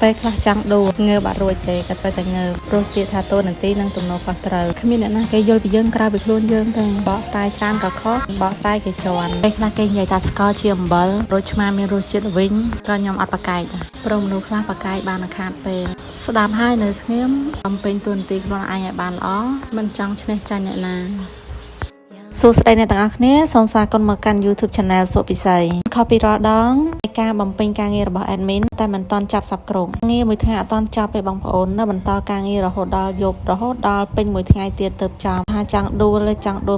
ពេលខ្លះចង់ដូរងើបអត់រួចទេក៏ត្រូវតែងើបព្រោះជាថាតួនាទីនិងទំនួលខុសត្រូវគ្មានអ្នកណាគេយល់ពីយើងក្រៅពីខ្លួនយើងទេបកស្រាយច្រើនក៏ខុសបកស្រាយគេជន់ពេលខ្លះគេនិយាយថាស្ករជាអំបិលរសឆ្មាមានរសជាតិវិញក៏ខ្ញុំអត់ប្រកែកដែរព្រោះមនុស្សខ្លះប្រកែកបានខាតពេលស្ដាប់ហើយនៅស្ងៀមបំពេញតួនាទីខ្លួនឯងឲ្យបានល្អមិនចង់ឈ្នះចាញ់អ្នកណាសួស្តីអ្នកទាំងអស់គ្នាសូមស្វាគមន៍មកកាន់ YouTube Channel សុពិសីខុសពីរាល់ដងការបំពេញការងាររបស់ admin តែមិនទាន់ចាប់សັບគ្រប់ងារមួយថ្ងៃអត់ទាន់ចប់ទេបងប្អូននៅបន្តការងាររហូតដល់យប់រហូតដល់ពេញមួយថ្ងៃទៀតទៅចប់ថាចង់ដួល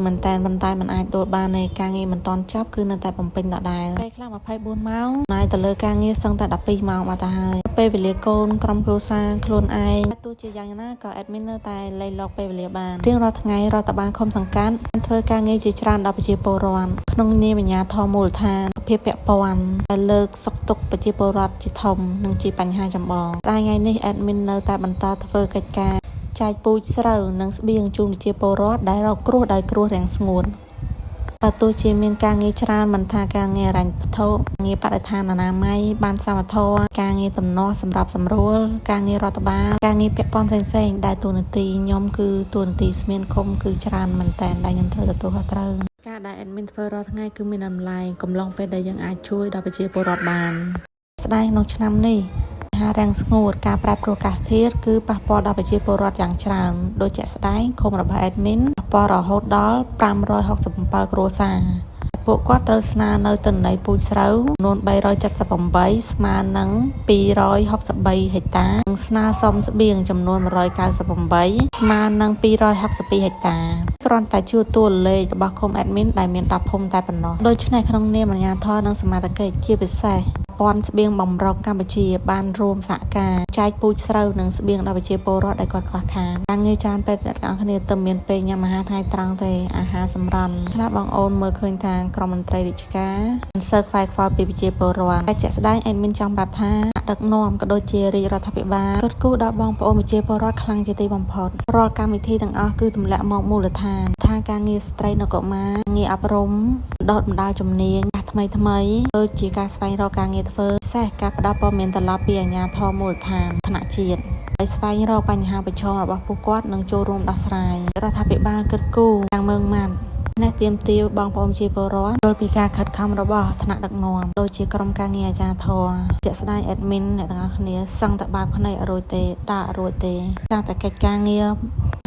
មែនតែប៉ុន្តែមិនអាចដួលបានទេការងារមិនទាន់ចប់គឺនៅតែបំពេញដដែលពេលខ្លះ24ម៉ោងណាយទៅលើការងារសឹងតែ12ម៉ោងមកទៅហើយពេលវេលាកូនក្រុមគ្រួសារខ្លួនឯងទោះជាយ៉ាងណាក៏ admin នៅតែលៃលកពេលវេលាបានរៀងរាល់ថ្ងៃរដ្ឋបាលឃុំសង្កាត់ធ្វើការងារជាច្រើនដល់ប្រជាពលរដ្ឋក្នុងនាមអាជ្ញាធរមូលដ្ឋានភាពពាក់ព័ន្ធដែលលើកសុខទុក្ខប្រជាពលរដ្ឋជាធំនិងជាបញ្ហាចម្បងថ្ងៃនេះ admin នៅតែបន្តធ្វើកិច្ចការចែកពូជស្រូវនិងស្បៀងជូនប្រជាពលរដ្ឋដែលរងគ្រោះដោយគ្រោះរាំងស្ងួនបើទោះជាមានការងារច្រើនមិនថាការងាររ៉ាញ់វត្ថុងារបរិស្ថានអនាម័យបានសមត្ថភាពការងារតំណសម្រាប់សម្រួលការងាររដ្ឋបាលការងារពាក់ព័ន្ធផ្សេងៗដែលតួនាទីខ្ញុំគឺតួនាទីស្មានគុំគឺច្រើនមែនតើដែលខ្ញុំត្រូវទទួលខុសត្រូវការដែល admin ធ្វើរាល់ថ្ងៃគឺមានតម្លៃកំឡុងពេលដែលយើងអាចជួយដល់ប្រជាពលរដ្ឋបានស្ដែងក្នុងឆ្នាំនេះហារាំងស្ងួតការប្រែប្រួលអាកាសធាតុគឺប៉ះពាល់ដល់ប្រជាពលរដ្ឋយ៉ាងច្រើនដូចជាក់ស្ដែងឃុំរបស់ admin ប៉ះពាល់រហូតដល់567គ្រួសារពួកគាត់ត្រូវស្នើនៅទិន្នន័យពូជស្រូវចំនួន378ស្មើនឹង263ហិកតានិងស្នើសុំស្បៀងចំនួន198ស្មើនឹង262ហិកតាគ្រាន់តែជួតួលេខរបស់ឃុំ admin ដែលមាន10ភូមិតែប៉ុណ្ណោះដូច្នេះក្នុងនាមអាជ្ញាធរនិងសមាជិកជាពិសេសព័ន្ធស្បៀងបំរុងកម្ពុជាបានរួមសហការចែកពូជស្រូវនិងស្បៀងដល់ប្រជាពលរដ្ឋដែលគាត់ខ្វះខាតការងារច្រើនពេទ្យអ្នកទាំងអស់គ្នាទៅមានពេលញ៉ាំអាហារថ្ងៃត្រង់ទេអាហារសម្រន់ខ្លះបងអូនមើលឃើញថាក្រុមមន្ត្រីរាជការមិនសូវខ្វាយខ្វល់ពីប្រជាពលរដ្ឋតែជាក់ស្ដែង admin ចង់ប្រាប់ថាដឹកនាំក៏ដូចជារាជរដ្ឋាភិបាលគិតគូរដល់បងប្អូនប្រជាពលរដ្ឋខ្លាំងជាទីបំផុតរាល់កម្មវិធីទាំងអស់គឺទម្លាក់មកមូលដ្ឋានថាការងារស្ត្រីនៅកុមារងារអប់រំដុតបណ្ដាលជំនាញថ្មីដូចជាការស្វែងរកការងារធ្វើពិសេសការផ្ដល់ព័ត៌មានត្រឡប់ពីអាជ្ញាធរមូលដ្ឋានថ្នាក់ជាតិឲ្យស្វែងរកបញ្ហាប្រឈមរបស់ពួកគាត់និងចូលរួមដោះស្រាយរដ្ឋាភិបាលគិតគូរយ៉ាងម៉ឺងម៉ាត់នេះទាមទារបងប្អូនជាពលរដ្ឋយល់ពីការខិតខំរបស់ថ្នាក់ដឹកនាំដូចជាក្រុមការងារអាជ្ញាធរជាក់ស្ដែង admin អ្នកទាំងអស់គ្នាសឹងតែបើកភ្នែករួចទេតារួចទេតាមតែកិច្ចការងារ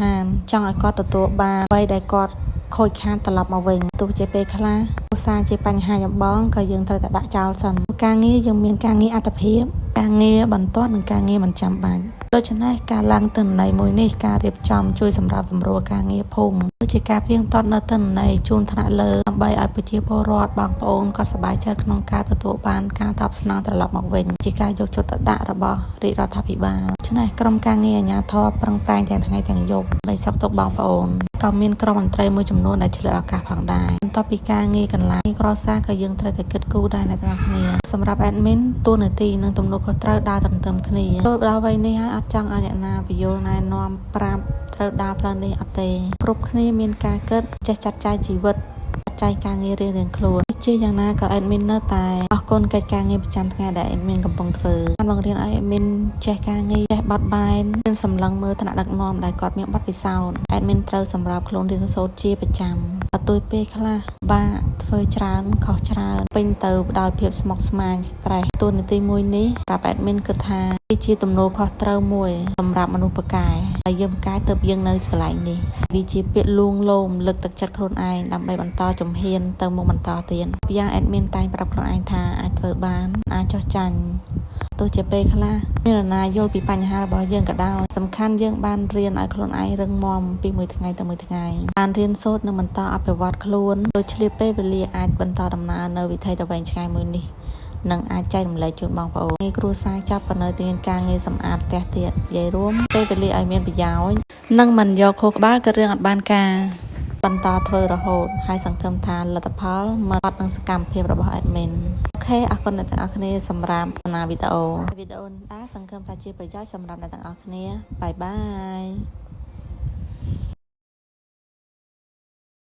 ហាមចង់ឲ្យគាត់ទទួលបានអ្វីដែលគាត់ខូចខាតត្រឡប់មកវិញទោះជាពេលខ្លះឧស្សាហ៍ជាបញ្ហាចម្បងក៏យើងត្រូវតែដាក់ចោលសិនការងារយើងមានការងារអត្ថភាពការងារបន្ទាន់និងការងារមិនចាំបាច់ដូច្នេះការឡើងទិន្នន័យមួយនេះការរៀបចំជួយសម្រាប់សម្រួលការងារភូមិគឺជាការផ្ទៀងផ្ទាត់នៅទិន្នន័យជូនថ្នាក់លើដើម្បីឲ្យប្រជាពលរដ្ឋបងប្អូនក៏សប្បាយចិត្តក្នុងការទទួលបានការតបស្នងត្រឡប់មកវិញជាការយកចិត្តទុកដាក់របស់រាជរដ្ឋាភិបាលដូច្នេះក្រុមការងារអាជ្ញាធរប្រឹងប្រែងទាំងថ្ងៃទាំងយប់ដើម្បីសុខទុក្ខបងប្អូនក៏មានក្រុមមន្ត្រីមួយចំនួនដែលឆ្លៀតឱកាសផងដែរបន្ទាប់ពីការងារកន្លែងគ្រួសារក៏យើងត្រូវតែគិតគូរដែរអ្នកទាំងអស់គ្នាសម្រាប់ admin តួនាទីនិងទំនួលខុសត្រូវដើរទន្ទឹមគ្នាចូលដល់វ័យនេះហើយអត់ចង់ឲ្យអ្នកណាពយល់ណែនាំប្រាប់ត្រូវដើរផ្លូវនេះអត់ទេគ្រប់គ្នាមានការគិតចេះចាត់ចែងជីវិតចែកការងាររៀងៗខ្លួនជាយ៉ាងណាក៏ admin នៅតែអរគុណកិច្ចការងារប្រចាំថ្ងៃដែល admin កំពុងធ្វើបានបង្រៀនឲ្យ admin ចេះការងារចេះបត់បែនរៀនសម្លឹងមើលថ្នាក់ដឹកនាំដែលគាត់មានបទពិសោធន៍ admin ត្រូវសម្របខ្លួនរៀនសូត្រជាប្រចាំបើទោះពេលខ្លះបាក់ធ្វើច្រើនខុសច្រើនពេញទៅដោយភាពស្មុគស្មាញ stress តួនាទីមួយនេះប្រាប់ admin គិតថាវាជាទំនួលខុសត្រូវមួយសម្រាប់មនុស្សប៉ាកែហើយយើងប៉ាកែទៅយើងនៅកន្លែងនេះវាជាពាក្យលួងលោមលើកទឹកចិត្តខ្លួនឯងដើម្បីបន្តជំហានទៅមុខបន្តទៀតពីយ៉ាង admin តែងប្រាប់ខ្លួនឯងថាអាចធ្វើបានអាចចោះចាញ់ទោះជាពេលខ្លះមាននរណាយល់ពីបញ្ហារបស់យើងក៏ដោយសំខាន់យើងបានរៀនឲ្យខ្លួនឯងរឹងមាំពីមួយថ្ងៃទៅមួយថ្ងៃបានរៀនសូត្រនិងបន្តអភិវឌ្ឍខ្លួនដោយឆ្លៀតពេលវេលាអាចបន្តដំណើរនៅវិថីដ៏វែងឆ្ងាយមួយនេះនឹងអាចចែករំលែកជូនបងប្អូនគ្រួសារចាប់ក៏នៅតែមានការងារសម្អាតផ្ទះទៀតនិយាយរួមពេលវេលាឲ្យមានប្រយោជន៍និងមិនយកខួរក្បាលក៏រឿងអត់បានការបន្តធ្វើរហូតហើយសង្ឃឹមថាលទ្ធផលមកដល់នឹងសកម្មភាពរបស់ admin អូខេអរគុណអ្នកទាំងអស់គ្នាសម្រាប់ដំណើរវីដេអូនេះដែរសង្ឃឹមថាជាប្រយោជន៍សម្រាប់អ្នកទាំងអស់គ្នាបាយបាយ